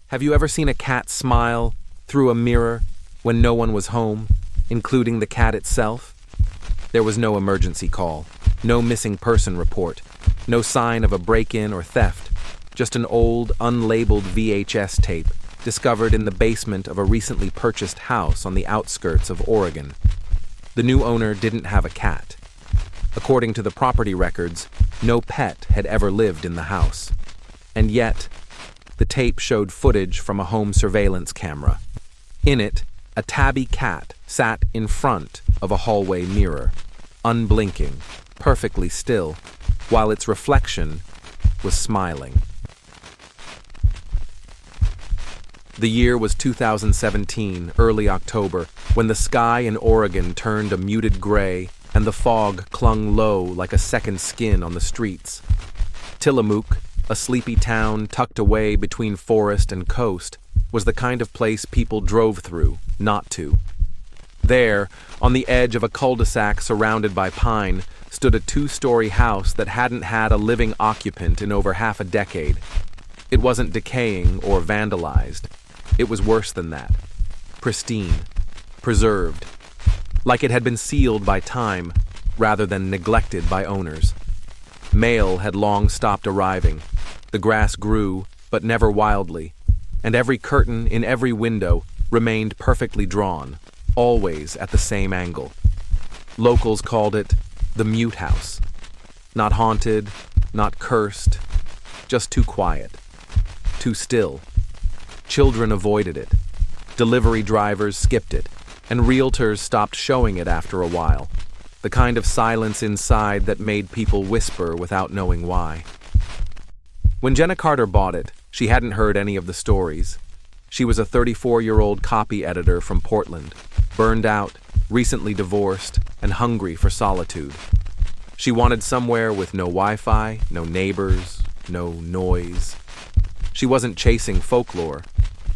Have you ever seen a cat smile through a mirror when no one was home, including the cat itself? There was no emergency call, no missing person report, no sign of a break-in or theft, just an old, unlabeled VHS tape discovered in the basement of a recently purchased house on the outskirts of Oregon. The new owner didn't have a cat. According to the property records, no pet had ever lived in the house. And yet, the tape showed footage from a home surveillance camera. In it, a tabby cat sat in front of a hallway mirror, unblinking, perfectly still, while its reflection was smiling. The year was 2017, early October, when the sky in Oregon turned a muted gray and the fog clung low like a second skin on the streets. Tillamook, a sleepy town tucked away between forest and coast, was the kind of place people drove through, not to. There, on the edge of a cul-de-sac surrounded by pine, stood a two-story house that hadn't had a living occupant in over half a decade. It wasn't decaying or vandalized. It was worse than that. Pristine, preserved, like it had been sealed by time rather than neglected by owners. Mail had long stopped arriving. The grass grew, but never wildly, and every curtain in every window remained perfectly drawn, always at the same angle. Locals called it the Mute House. Not haunted, not cursed, just too quiet, too still. Children avoided it. Delivery drivers skipped it, and realtors stopped showing it after a while. The kind of silence inside that made people whisper without knowing why. When Jenna Carter bought it, she hadn't heard any of the stories. She was a 34-year-old copy editor from Portland, burned out, recently divorced, and hungry for solitude. She wanted somewhere with no Wi-Fi, no neighbors, no noise. She wasn't chasing folklore.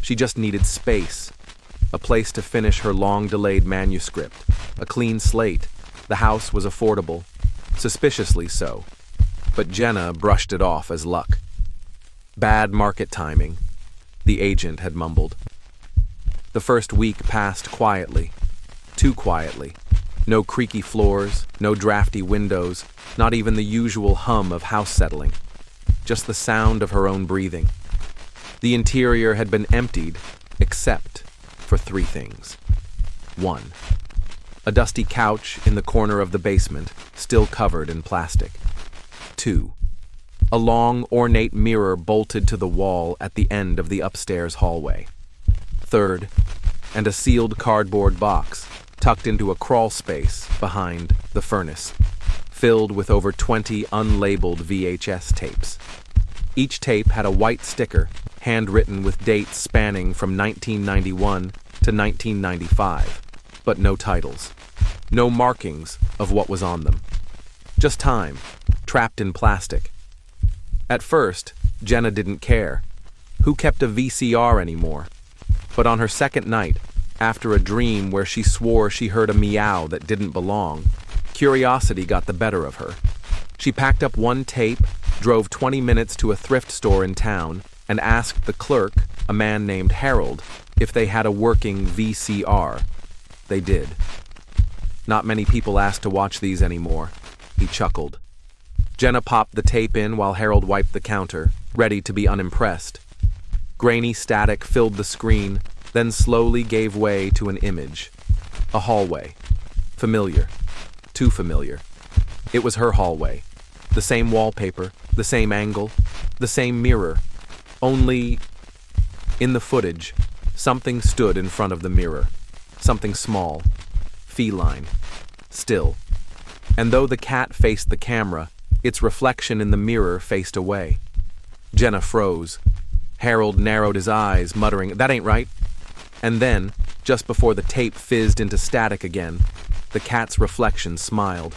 She just needed space, a place to finish her long-delayed manuscript, a clean slate. The house was affordable, suspiciously so, but Jenna brushed it off as luck. Bad market timing, the agent had mumbled. The first week passed quietly, too quietly. No creaky floors, no drafty windows, not even the usual hum of house settling. Just the sound of her own breathing. The interior had been emptied, except for three things. 1. A dusty couch in the corner of the basement, still covered in plastic. 2. A long, ornate mirror bolted to the wall at the end of the upstairs hallway. 3. And a sealed cardboard box, tucked into a crawl space behind the furnace, filled with over 20 unlabeled VHS tapes. Each tape had a white sticker, handwritten with dates spanning from 1991 to 1995, but no titles, no markings of what was on them. Just time, trapped in plastic. At first, Jenna didn't care. Who kept a VCR anymore? But on her second night, after a dream where she swore she heard a meow that didn't belong, curiosity got the better of her. She packed up one tape, drove 20 minutes to a thrift store in town, and asked the clerk, a man named Harold, if they had a working VCR. They did. Not many people asked to watch these anymore. He chuckled. Jenna popped the tape in while Harold wiped the counter, ready to be unimpressed. Grainy static filled the screen, then slowly gave way to an image. A hallway. Familiar. Too familiar. It was her hallway. The same wallpaper, the same angle, the same mirror. Only, in the footage, something stood in front of the mirror. Something small, feline, still. And though the cat faced the camera, its reflection in the mirror faced away. Jenna froze. Harold narrowed his eyes, muttering, "That ain't right." And then, just before the tape fizzed into static again, the cat's reflection smiled.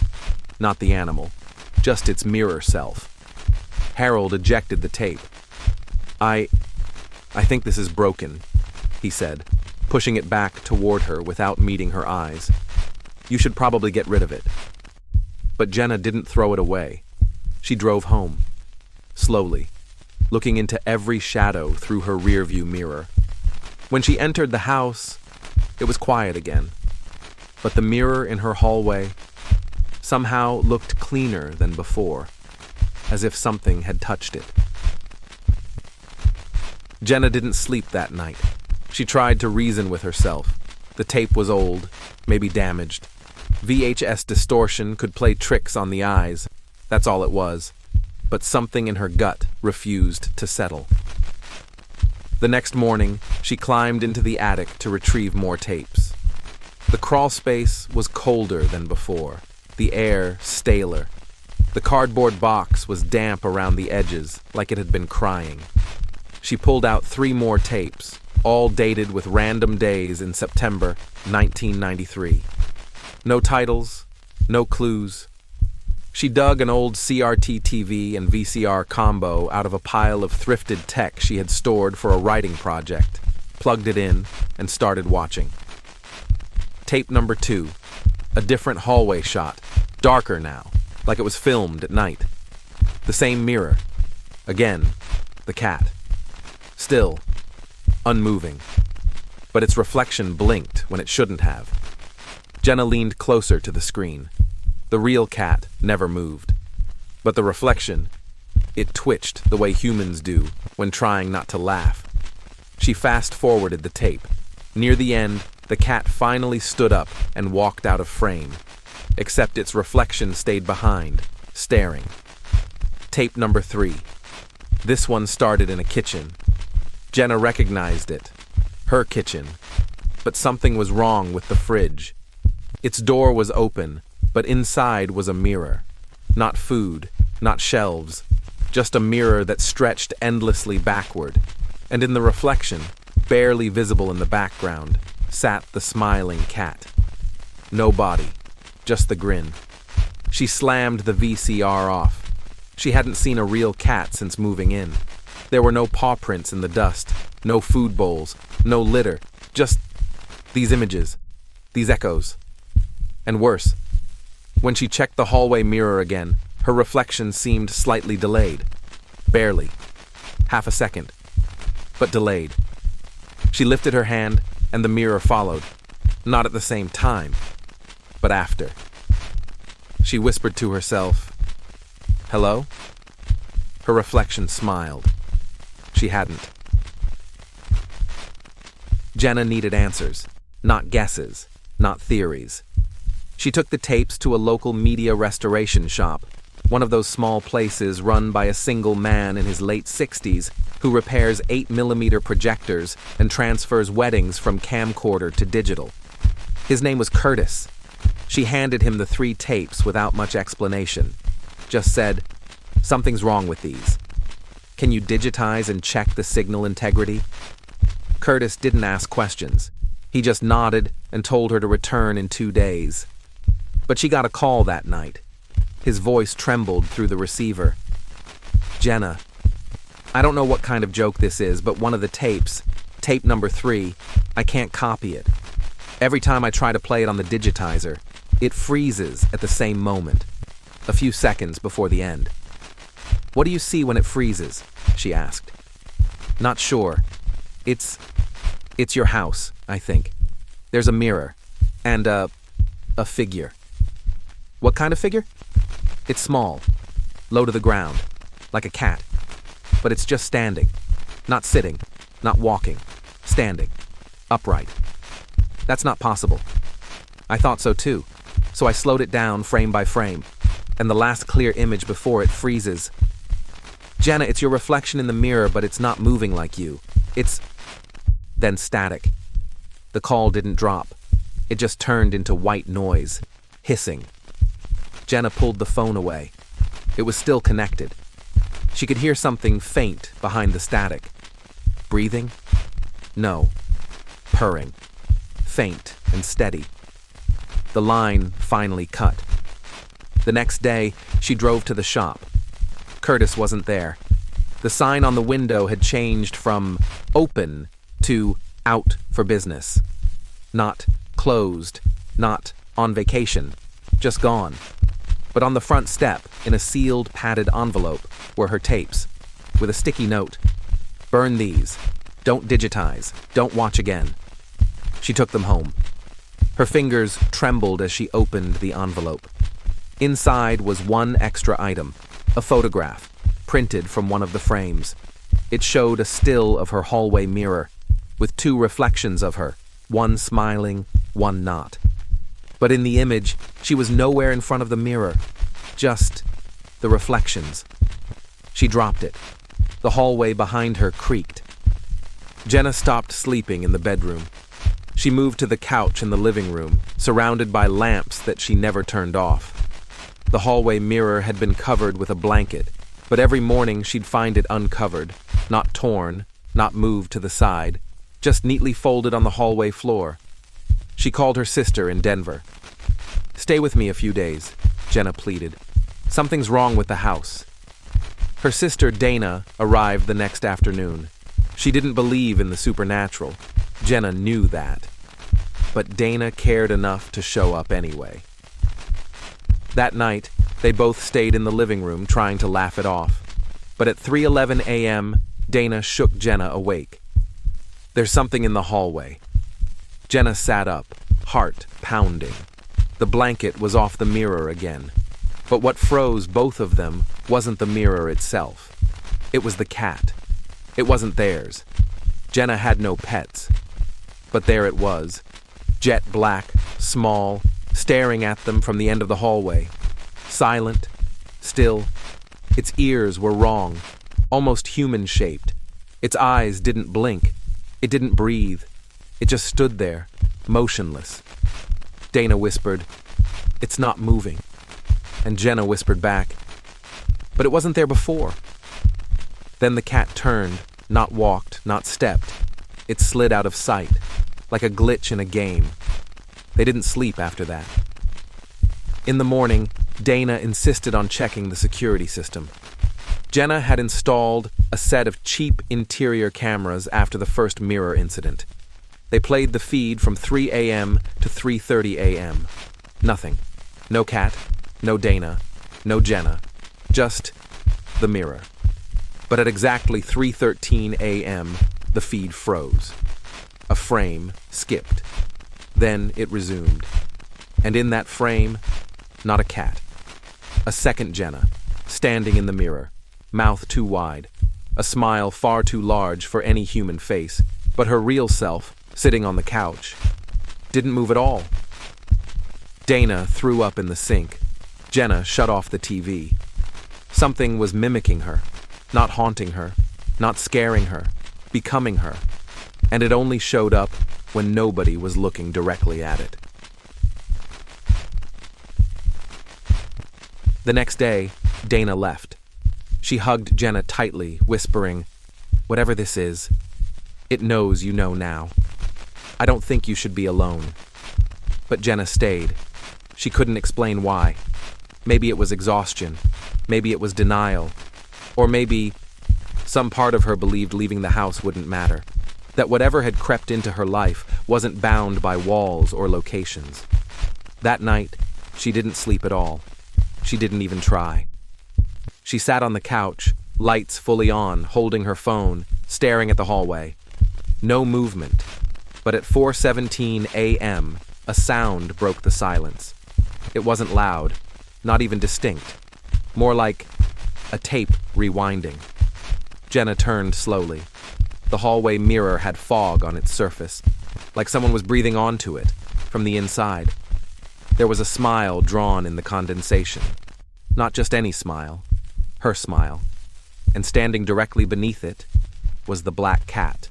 Not the animal, just its mirror self. Harold ejected the tape. I think this is broken," he said, pushing it back toward her without meeting her eyes. "You should probably get rid of it." But Jenna didn't throw it away. She drove home. Slowly. looking into every shadow through her rearview mirror. When she entered the house, it was quiet again. But the mirror in her hallway somehow looked cleaner than before, as if something had touched it. Jenna didn't sleep that night. She tried to reason with herself. The tape was old, maybe damaged. VHS distortion could play tricks on the eyes. That's all it was. But something in her gut refused to settle. The next morning, she climbed into the attic to retrieve more tapes. The crawl space was colder than before, the air staler. The cardboard box was damp around the edges, like it had been crying. She pulled out 3 more tapes, all dated with random days in September 1993. No titles, no clues. She dug an old CRT TV and VCR combo out of a pile of thrifted tech she had stored for a writing project, plugged it in, and started watching. Tape number 2, a different hallway shot, darker now, like it was filmed at night. The same mirror. Again, the cat. Still, unmoving. But its reflection blinked when it shouldn't have. Jenna leaned closer to the screen. The real cat never moved. But the reflection, it twitched the way humans do when trying not to laugh. She fast-forwarded the tape. Near the end, the cat finally stood up and walked out of frame, except its reflection stayed behind, staring. Tape number 3. This one started in a kitchen. Jenna recognized it. Her kitchen. But something was wrong with the fridge. Its door was open, but inside was a mirror. Not food, not shelves, just a mirror that stretched endlessly backward. And in the reflection, barely visible in the background, sat the smiling cat. No body, just the grin. She slammed the VCR off. She hadn't seen a real cat since moving in. There were no paw prints in the dust, no food bowls, no litter, just these images, these echoes. And worse, when she checked the hallway mirror again, her reflection seemed slightly delayed. Barely. Half a second. But delayed. She lifted her hand, and the mirror followed. Not at the same time, but after. She whispered to herself, "Hello?" Her reflection smiled. She hadn't. Jenna needed answers, not guesses, not theories. She took the tapes to a local media restoration shop, one of those small places run by a single man in his late 60s who repairs 8mm projectors and transfers weddings from camcorder to digital. His name was Curtis. She handed him the 3 tapes without much explanation. Just said, "Something's wrong with these. Can you digitize and check the signal integrity?" Curtis didn't ask questions. He just nodded and told her to return in 2 days. But she got a call that night. His voice trembled through the receiver. "Jenna, I don't know what kind of joke this is, but one of the tapes, tape number 3, I can't copy it. Every time I try to play it on the digitizer, it freezes at the same moment, a few seconds before the end." "What do you see when it freezes?" she asked. "Not sure. It's your house, I think. There's a mirror, and a figure." "What kind of figure?" "It's small, low to the ground, like a cat. But it's just standing. Not sitting, not walking. Standing. Upright." "That's not possible." "I thought so too. So I slowed it down frame by frame, and the last clear image before it freezes." "Jenna, it's your reflection in the mirror, but it's not moving like you. It's..." Then static. The call didn't drop. It just turned into white noise, hissing. Jenna pulled the phone away. It was still connected. She could hear something faint behind the static. Breathing? No. Purring. Faint and steady. The line finally cut. The next day, she drove to the shop. Curtis wasn't there. The sign on the window had changed from open to out for business. Not closed, not on vacation, just gone. But on the front step, in a sealed, padded envelope, were her tapes. with a sticky note. "Burn these. Don't digitize. Don't watch again." She took them home. Her fingers trembled as she opened the envelope. Inside was one extra item, a photograph, printed from one of the frames. It showed a still of her hallway mirror, with two reflections of her, one smiling, one not. But in the image, she was nowhere in front of the mirror, just the reflections. She dropped it. The hallway behind her creaked. Jenna stopped sleeping in the bedroom. She moved to the couch in the living room, surrounded by lamps that she never turned off. The hallway mirror had been covered with a blanket, but every morning she'd find it uncovered, not torn, not moved to the side, just neatly folded on the hallway floor. She called her sister in Denver. "Stay with me a few days," Jenna pleaded. "Something's wrong with the house." Her sister Dana arrived the next afternoon. She didn't believe in the supernatural. Jenna knew that. But Dana cared enough to show up anyway. That night, they both stayed in the living room trying to laugh it off. But at 3:11 a.m., Dana shook Jenna awake. "There's something in the hallway." Jenna sat up, heart pounding. The blanket was off the mirror again. But what froze both of them wasn't the mirror itself. It was the cat. It wasn't theirs. Jenna had no pets. But there it was, jet black, small, staring at them from the end of the hallway. Silent, still. Its ears were wrong, almost human-shaped. Its eyes didn't blink. It didn't breathe. It just stood there, motionless. Dana whispered, "It's not moving." And Jenna whispered back, "But it wasn't there before." Then the cat turned, not walked, not stepped. It slid out of sight, like a glitch in a game. They didn't sleep after that. In the morning, Dana insisted on checking the security system. Jenna had installed a set of cheap interior cameras after the first mirror incident. They played the feed from 3 a.m. to 3:30 a.m. Nothing. No cat, no Dana, no Jenna. Just the mirror. But at exactly 3:13 a.m., the feed froze. A frame skipped. Then it resumed. And in that frame, not a cat. A second Jenna, standing in the mirror, mouth too wide, a smile far too large for any human face, but her real self, sitting on the couch, didn't move at all. Dana threw up in the sink. Jenna shut off the TV. Something was mimicking her, not haunting her, not scaring her, becoming her, and it only showed up when nobody was looking directly at it. The next day, Dana left. She hugged Jenna tightly, whispering, "Whatever this is, it knows you know now. I don't think you should be alone." But Jenna stayed. She couldn't explain why. Maybe it was exhaustion. Maybe it was denial. Or maybe some part of her believed leaving the house wouldn't matter. That whatever had crept into her life wasn't bound by walls or locations. That night, she didn't sleep at all. She didn't even try. She sat on the couch, lights fully on, holding her phone, staring at the hallway. No movement. But at 4:17 a.m., a sound broke the silence. It wasn't loud, not even distinct. More like a tape rewinding. Jenna turned slowly. The hallway mirror had fog on its surface, like someone was breathing onto it from the inside. There was a smile drawn in the condensation. Not just any smile, her smile. And standing directly beneath it was the black cat.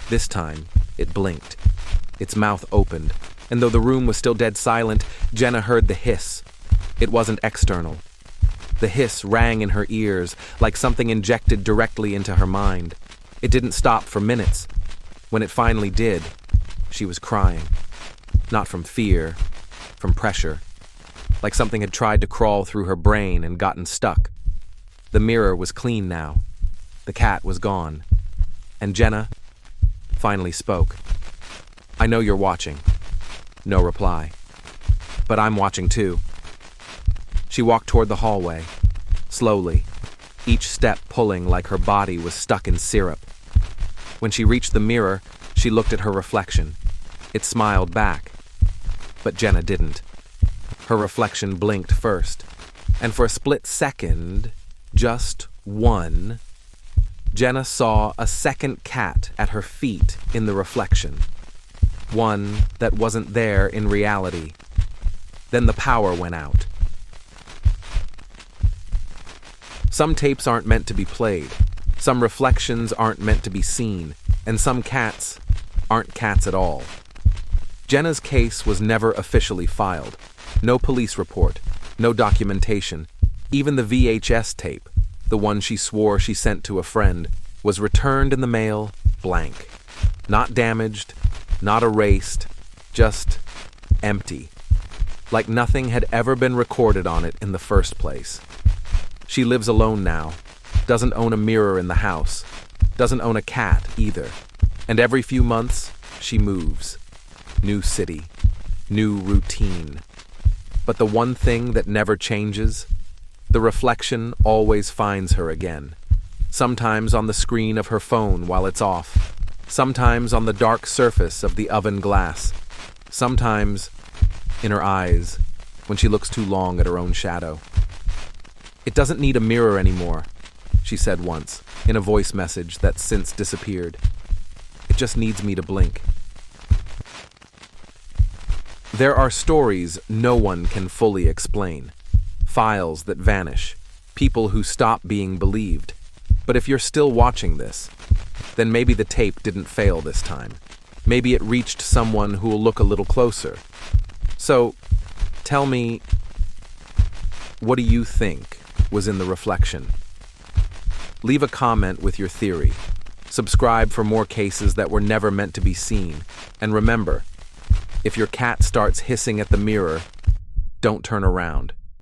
This time, it blinked. Its mouth opened, and though the room was still dead silent, Jenna heard the hiss. It wasn't external. The hiss rang in her ears like something injected directly into her mind. It didn't stop for minutes. When it finally did, she was crying. Not from fear, from pressure. Like something had tried to crawl through her brain and gotten stuck. The mirror was clean now. The cat was gone. And Jenna finally spoke. "I know you're watching." No reply. "But I'm watching too." She walked toward the hallway, slowly, each step pulling like her body was stuck in syrup. When she reached the mirror, she looked at her reflection. It smiled back, but Jenna didn't. Her reflection blinked first, and for a split second, just one, Jenna saw a second cat at her feet in the reflection. One that wasn't there in reality. Then the power went out. Some tapes aren't meant to be played, some reflections aren't meant to be seen, and some cats aren't cats at all. Jenna's case was never officially filed. No police report, no documentation. Even the VHS tape, the one she swore she sent to a friend, was returned in the mail blank. Not damaged, not erased, just empty. Like nothing had ever been recorded on it in the first place. She lives alone now, doesn't own a mirror in the house, doesn't own a cat either. And every few months, she moves. New city, new routine. But the one thing that never changes, the reflection always finds her again. Sometimes on the screen of her phone while it's off. Sometimes on the dark surface of the oven glass. Sometimes in her eyes when she looks too long at her own shadow. "It doesn't need a mirror anymore," she said once, in a voice message that's since disappeared. "It just needs me to blink." There are stories no one can fully explain. Files that vanish. People who stop being believed. But if you're still watching this, then maybe the tape didn't fail this time. Maybe it reached someone who will look a little closer. So, tell me, what do you think was in the reflection? Leave a comment with your theory. Subscribe for more cases that were never meant to be seen. And remember, if your cat starts hissing at the mirror, don't turn around.